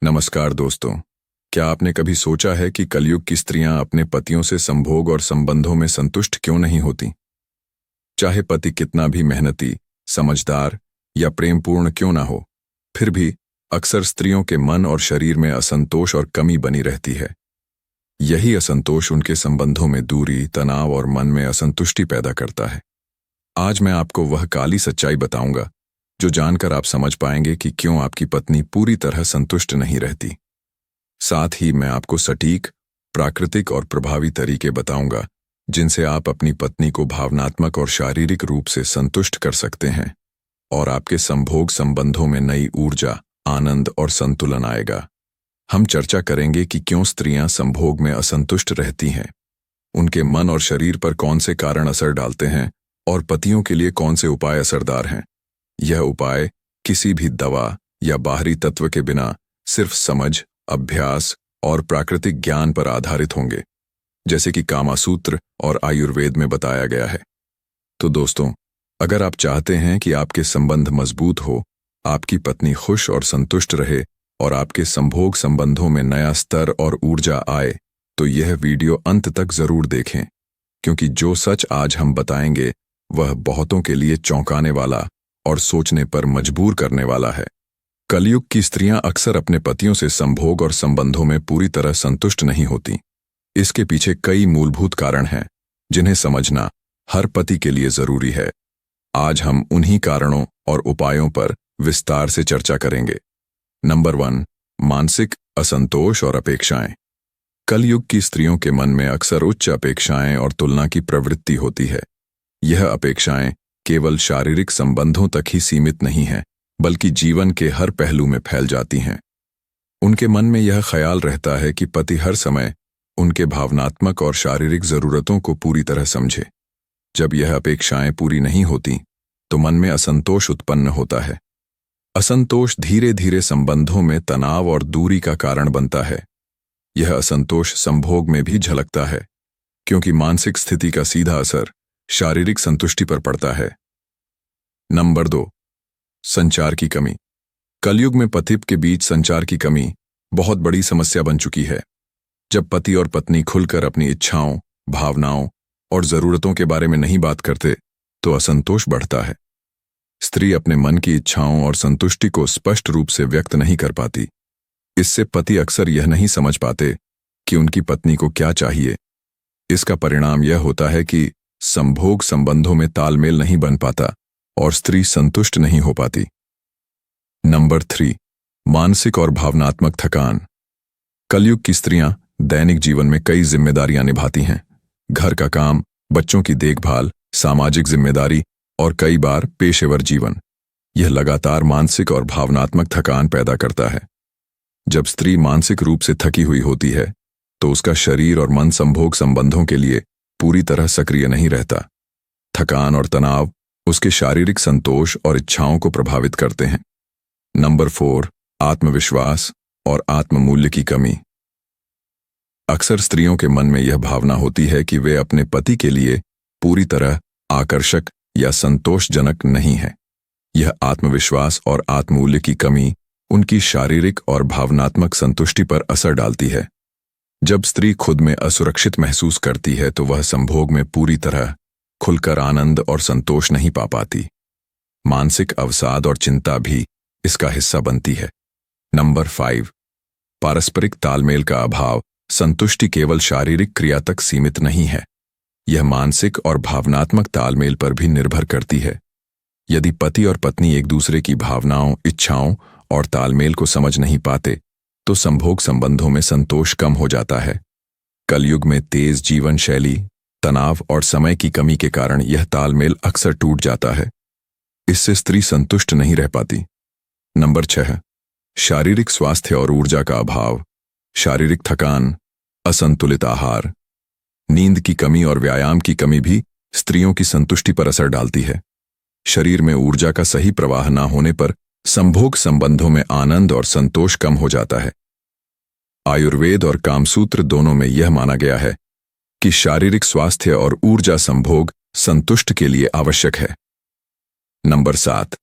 नमस्कार दोस्तों। क्या आपने कभी सोचा है कि कलयुग की स्त्रियां अपने पतियों से संभोग और संबंधों में संतुष्ट क्यों नहीं होती? चाहे पति कितना भी मेहनती, समझदार या प्रेमपूर्ण क्यों ना हो, फिर भी अक्सर स्त्रियों के मन और शरीर में असंतोष और कमी बनी रहती है। यही असंतोष उनके संबंधों में दूरी, तनाव और मन में असंतुष्टि पैदा करता है। आज मैं आपको वह काली सच्चाई बताऊंगा जो जानकर आप समझ पाएंगे कि क्यों आपकी पत्नी पूरी तरह संतुष्ट नहीं रहती। साथ ही मैं आपको सटीक, प्राकृतिक और प्रभावी तरीके बताऊंगा जिनसे आप अपनी पत्नी को भावनात्मक और शारीरिक रूप से संतुष्ट कर सकते हैं और आपके संभोग संबंधों में नई ऊर्जा, आनंद और संतुलन आएगा। हम चर्चा करेंगे कि क्यों स्त्रियां संभोग में असंतुष्ट रहती हैं, उनके मन और शरीर पर कौन से कारण असर डालते हैं और पतियों के लिए कौन से उपाय असरदार हैं। यह उपाय किसी भी दवा या बाहरी तत्व के बिना सिर्फ समझ, अभ्यास और प्राकृतिक ज्ञान पर आधारित होंगे, जैसे कि कामासूत्र और आयुर्वेद में बताया गया है। तो दोस्तों, अगर आप चाहते हैं कि आपके संबंध मजबूत हो, आपकी पत्नी खुश और संतुष्ट रहे और आपके संभोग संबंधों में नया स्तर और ऊर्जा आए, तो यह वीडियो अंत तक जरूर देखें, क्योंकि जो सच आज हम बताएंगे वह बहुतों के लिए चौंकाने वाला और सोचने पर मजबूर करने वाला है। कलयुग की स्त्रियां अक्सर अपने पतियों से संभोग और संबंधों में पूरी तरह संतुष्ट नहीं होती। इसके पीछे कई मूलभूत कारण हैं जिन्हें समझना हर पति के लिए जरूरी है। आज हम उन्हीं कारणों और उपायों पर विस्तार से चर्चा करेंगे। नंबर 1, मानसिक असंतोष और अपेक्षाएं। कलयुग की स्त्रियों के मन में अक्सर उच्च अपेक्षाएं और तुलना की प्रवृत्ति होती है। यह अपेक्षाएं केवल शारीरिक संबंधों तक ही सीमित नहीं हैं, बल्कि जीवन के हर पहलू में फैल जाती हैं। उनके मन में यह ख्याल रहता है कि पति हर समय उनके भावनात्मक और शारीरिक जरूरतों को पूरी तरह समझे। जब यह अपेक्षाएं पूरी नहीं होती, तो मन में असंतोष उत्पन्न होता है। असंतोष धीरे धीरे संबंधों में तनाव और दूरी का कारण बनता है। यह असंतोष संभोग में भी झलकता है, क्योंकि मानसिक स्थिति का सीधा असर शारीरिक संतुष्टि पर पड़ता है। नंबर 2, संचार की कमी। कलयुग में पति के बीच संचार की कमी बहुत बड़ी समस्या बन चुकी है। जब पति और पत्नी खुलकर अपनी इच्छाओं, भावनाओं और जरूरतों के बारे में नहीं बात करते, तो असंतोष बढ़ता है। स्त्री अपने मन की इच्छाओं और संतुष्टि को स्पष्ट रूप से व्यक्त नहीं कर पाती। इससे पति अक्सर यह नहीं समझ पाते कि उनकी पत्नी को क्या चाहिए। इसका परिणाम यह होता है कि संभोग संबंधों में तालमेल नहीं बन पाता और स्त्री संतुष्ट नहीं हो पाती। नंबर 3, मानसिक और भावनात्मक थकान। कलयुग की स्त्रियां दैनिक जीवन में कई जिम्मेदारियां निभाती हैं। घर का काम, बच्चों की देखभाल, सामाजिक जिम्मेदारी और कई बार पेशेवर जीवन। यह लगातार मानसिक और भावनात्मक थकान पैदा करता है। जब स्त्री मानसिक रूप से थकी हुई होती है, तो उसका शरीर और मन संभोग संबंधों के लिए पूरी तरह सक्रिय नहीं रहता। थकान और तनाव उसके शारीरिक संतोष और इच्छाओं को प्रभावित करते हैं। नंबर 4, आत्मविश्वास और आत्ममूल्य की कमी। अक्सर स्त्रियों के मन में यह भावना होती है कि वे अपने पति के लिए पूरी तरह आकर्षक या संतोषजनक नहीं है। यह आत्मविश्वास और आत्ममूल्य की कमी उनकी शारीरिक और भावनात्मक संतुष्टि पर असर डालती है। जब स्त्री खुद में असुरक्षित महसूस करती है, तो वह संभोग में पूरी तरह खुलकर आनंद और संतोष नहीं पा पाती। मानसिक अवसाद और चिंता भी इसका हिस्सा बनती है। नंबर 5, पारस्परिक तालमेल का अभाव। संतुष्टि केवल शारीरिक क्रिया तक सीमित नहीं है, यह मानसिक और भावनात्मक तालमेल पर भी निर्भर करती है। यदि पति और पत्नी एक दूसरे की भावनाओं, इच्छाओं और तालमेल को समझ नहीं पाते, तो संभोग संबंधों में संतोष कम हो जाता है। कलयुग में तेज जीवन शैली, तनाव और समय की कमी के कारण यह तालमेल अक्सर टूट जाता है। इससे स्त्री संतुष्ट नहीं रह पाती। नंबर 6, शारीरिक स्वास्थ्य और ऊर्जा का अभाव। शारीरिक थकान, असंतुलित आहार, नींद की कमी और व्यायाम की कमी भी स्त्रियों की संतुष्टि पर असर डालती है। शरीर में ऊर्जा का सही प्रवाह न होने पर संभोग संबंधों में आनंद और संतोष कम हो जाता है। आयुर्वेद और कामसूत्र दोनों में यह माना गया है कि शारीरिक स्वास्थ्य और ऊर्जा संभोग संतुष्ट के लिए आवश्यक है। नंबर 7,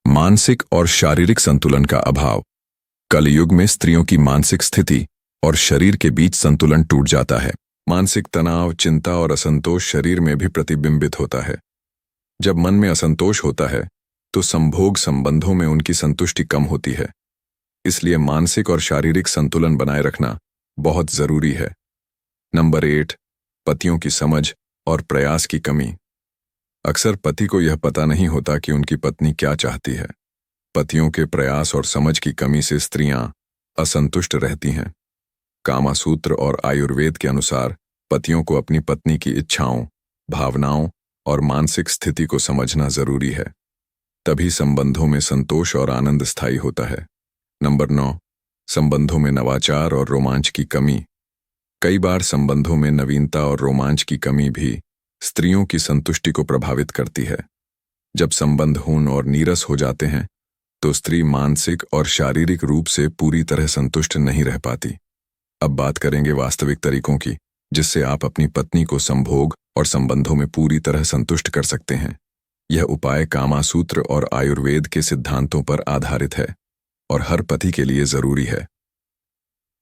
मानसिक और शारीरिक संतुलन का अभाव। कलयुग में स्त्रियों की मानसिक स्थिति और शरीर के बीच संतुलन टूट जाता है। मानसिक तनाव, चिंता और असंतोष शरीर में भी प्रतिबिंबित होता है। जब मन में असंतोष होता है तो संभोग संबंधों में उनकी संतुष्टि कम होती है। इसलिए मानसिक और शारीरिक संतुलन बनाए रखना बहुत जरूरी है। नंबर 8, पतियों की समझ और प्रयास की कमी। अक्सर पति को यह पता नहीं होता कि उनकी पत्नी क्या चाहती है। पतियों के प्रयास और समझ की कमी से स्त्रियां असंतुष्ट रहती हैं। कामासूत्र और आयुर्वेद के अनुसार पतियों को अपनी पत्नी की इच्छाओं, भावनाओं और मानसिक स्थिति को समझना जरूरी है। तभी संबंधों में संतोष और आनंद स्थायी होता है। नंबर 9, संबंधों में नवाचार और रोमांच की कमी। कई बार संबंधों में नवीनता और रोमांच की कमी भी स्त्रियों की संतुष्टि को प्रभावित करती है। जब संबंध हून और नीरस हो जाते हैं तो स्त्री मानसिक और शारीरिक रूप से पूरी तरह संतुष्ट नहीं रह पाती। अब बात करेंगे वास्तविक तरीकों की, जिससे आप अपनी पत्नी को संभोग और संबंधों में पूरी तरह संतुष्ट कर सकते हैं। यह उपाय कामासूत्र और आयुर्वेद के सिद्धांतों पर आधारित है और हर पति के लिए जरूरी है।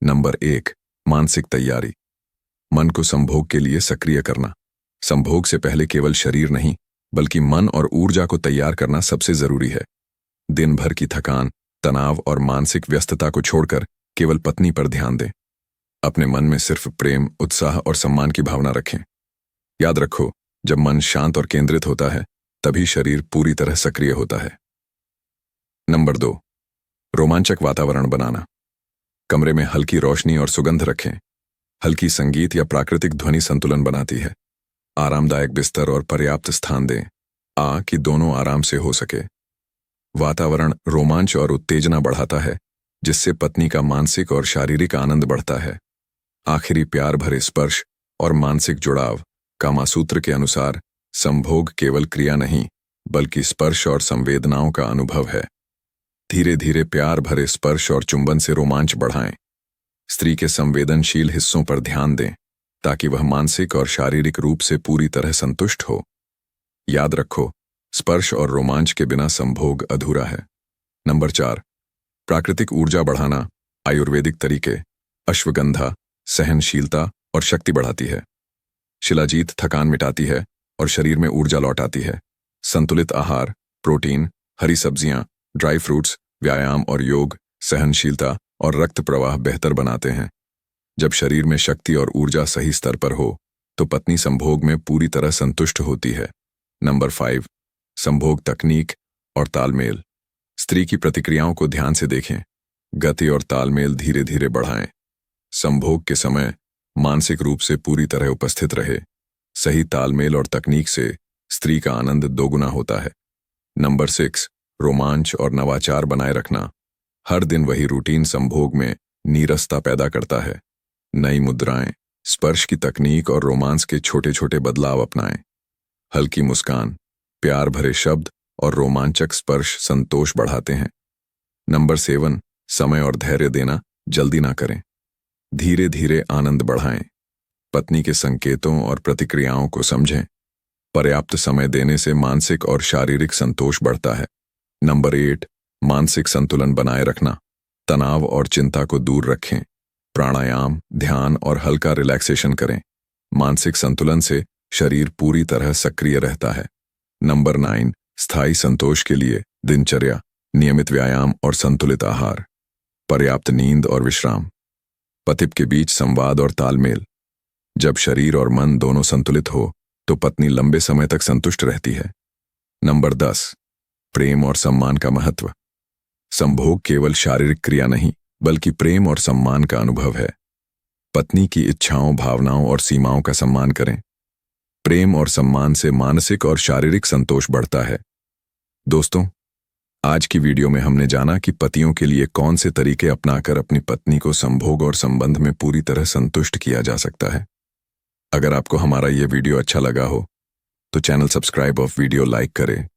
नंबर 1, मानसिक तैयारी। मन को संभोग के लिए सक्रिय करना। संभोग से पहले केवल शरीर नहीं, बल्कि मन और ऊर्जा को तैयार करना सबसे जरूरी है। दिन भर की थकान, तनाव और मानसिक व्यस्तता को छोड़कर केवल पत्नी पर ध्यान दें। अपने मन में सिर्फ प्रेम, उत्साह और सम्मान की भावना रखें। याद रखो, जब मन शांत और केंद्रित होता है तभी शरीर पूरी तरह सक्रिय होता है। नंबर 2, रोमांचक वातावरण बनाना। कमरे में हल्की रोशनी और सुगंध रखें। हल्की संगीत या प्राकृतिक ध्वनि संतुलन बनाती है। आरामदायक बिस्तर और पर्याप्त स्थान दें कि दोनों आराम से हो सके। वातावरण रोमांच और उत्तेजना बढ़ाता है, जिससे पत्नी का मानसिक और शारीरिक आनंद बढ़ता है। आखिरी, प्यार भरे स्पर्श और मानसिक जुड़ाव। कामासूत्र के अनुसार संभोग केवल क्रिया नहीं, बल्कि स्पर्श और संवेदनाओं का अनुभव है। धीरे धीरे प्यार भरे स्पर्श और चुंबन से रोमांच बढ़ाएं। स्त्री के संवेदनशील हिस्सों पर ध्यान दें ताकि वह मानसिक और शारीरिक रूप से पूरी तरह संतुष्ट हो। याद रखो, स्पर्श और रोमांच के बिना संभोग अधूरा है। नंबर 4, प्राकृतिक ऊर्जा बढ़ाना। आयुर्वेदिक तरीके। अश्वगंधा सहनशीलता और शक्ति बढ़ाती है। शिलाजीत थकान मिटाती है और शरीर में ऊर्जा लौटाती है। संतुलित आहार, प्रोटीन, हरी सब्जियां, ड्राई फ्रूट्स, व्यायाम और योग सहनशीलता और रक्त प्रवाह बेहतर बनाते हैं। जब शरीर में शक्ति और ऊर्जा सही स्तर पर हो तो पत्नी संभोग में पूरी तरह संतुष्ट होती है। नंबर 5, संभोग तकनीक और तालमेल। स्त्री की प्रतिक्रियाओं को ध्यान से देखें। गति और तालमेल धीरे धीरे बढ़ाएं। संभोग के समय मानसिक रूप से पूरी तरह उपस्थित रहे। सही तालमेल और तकनीक से स्त्री का आनंद दोगुना होता है। नंबर 6, रोमांच और नवाचार बनाए रखना। हर दिन वही रूटीन संभोग में नीरसता पैदा करता है। नई मुद्राएं, स्पर्श की तकनीक और रोमांस के छोटे छोटे बदलाव अपनाएं। हल्की मुस्कान, प्यार भरे शब्द और रोमांचक स्पर्श संतोष बढ़ाते हैं। नंबर 7, समय और धैर्य देना। जल्दी ना करें, धीरे धीरे आनंद बढ़ाएं। पत्नी के संकेतों और प्रतिक्रियाओं को समझें। पर्याप्त समय देने से मानसिक और शारीरिक संतोष बढ़ता है। नंबर 8, मानसिक संतुलन बनाए रखना। तनाव और चिंता को दूर रखें। प्राणायाम, ध्यान और हल्का रिलैक्सेशन करें। मानसिक संतुलन से शरीर पूरी तरह सक्रिय रहता है। नंबर 9, स्थायी संतोष के लिए दिनचर्या, नियमित व्यायाम और संतुलित आहार। पर्याप्त नींद और विश्राम। पति के बीच संवाद और तालमेल। जब शरीर और मन दोनों संतुलित हो तो पत्नी लंबे समय तक संतुष्ट रहती है। नंबर 10, प्रेम और सम्मान का महत्व। संभोग केवल शारीरिक क्रिया नहीं, बल्कि प्रेम और सम्मान का अनुभव है। पत्नी की इच्छाओं, भावनाओं और सीमाओं का सम्मान करें। प्रेम और सम्मान से मानसिक और शारीरिक संतोष बढ़ता है। दोस्तों, आज की वीडियो में हमने जाना कि पतियों के लिए कौन से तरीके अपनाकर अपनी पत्नी को संभोग और संबंध में पूरी तरह संतुष्ट किया जा सकता है। अगर आपको हमारा ये वीडियो अच्छा लगा हो तो चैनल सब्सक्राइब और वीडियो लाइक करें